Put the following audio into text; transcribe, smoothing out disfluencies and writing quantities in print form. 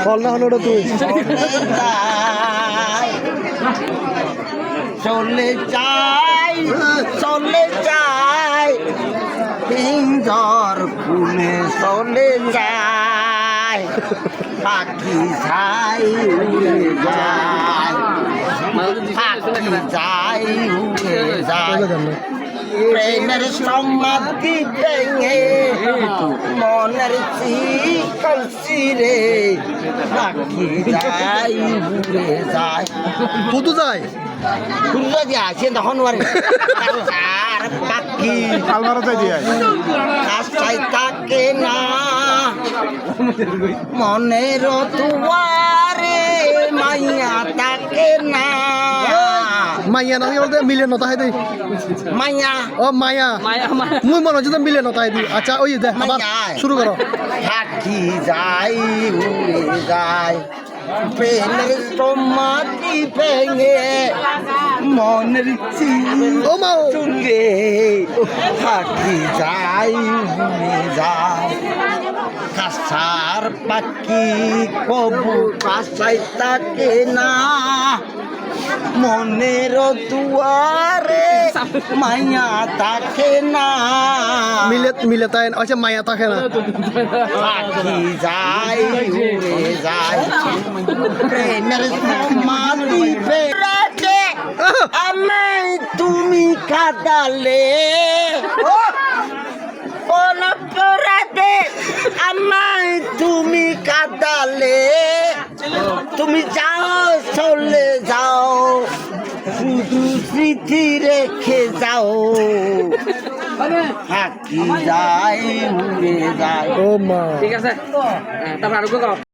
ফল না হলো তুই চলে যাই চলে যাই পিঞ্জর খুলে চলে যায় পাখি যাই উড়ে যায় পাখি যাই উড়ে যায় প্রেমের সমাধি ভেঙে মনের চিকন চিরে পাখি যাই উড়ে যায় কুতু যায় খুঁজে দিয়ে আসে তখন আর পাখি আলমারা যাই দিয়ে রাস্তায় থাকে না মনের দুয়ারে মাইয়া থাকে না মাইয়া না বলতে মিলে নতা হয় দেই মাইয়া ও মায়া মুই মনে হচ্ছে মিলে নতা হয় দি আচ্ছা ওই দে আবার শুরু করো পাখি যাই উড়ে যায় প্রেমের সমাধি ভেঙে মনের ও মা চুলে পাখি যাই উড়ে যায় কাছার পাখি কবু কাছাই থাকে না মনের দুয়ারে মাইয়া থাকে না মিলে তাই আচ্ছা মায়া থাকে না পাখি যাই উড়ে যায় প্রেমের সমাধি ভেঙে আমায় তুমি কাঁদালে অপরাধে আমায় তুমি কাঁদালে তুমি যাও চলে যাও শুধু স্মৃতি রেখে যাও পাখি যাই উড়ে যায় ও মা ঠিক আছে তারপর আরো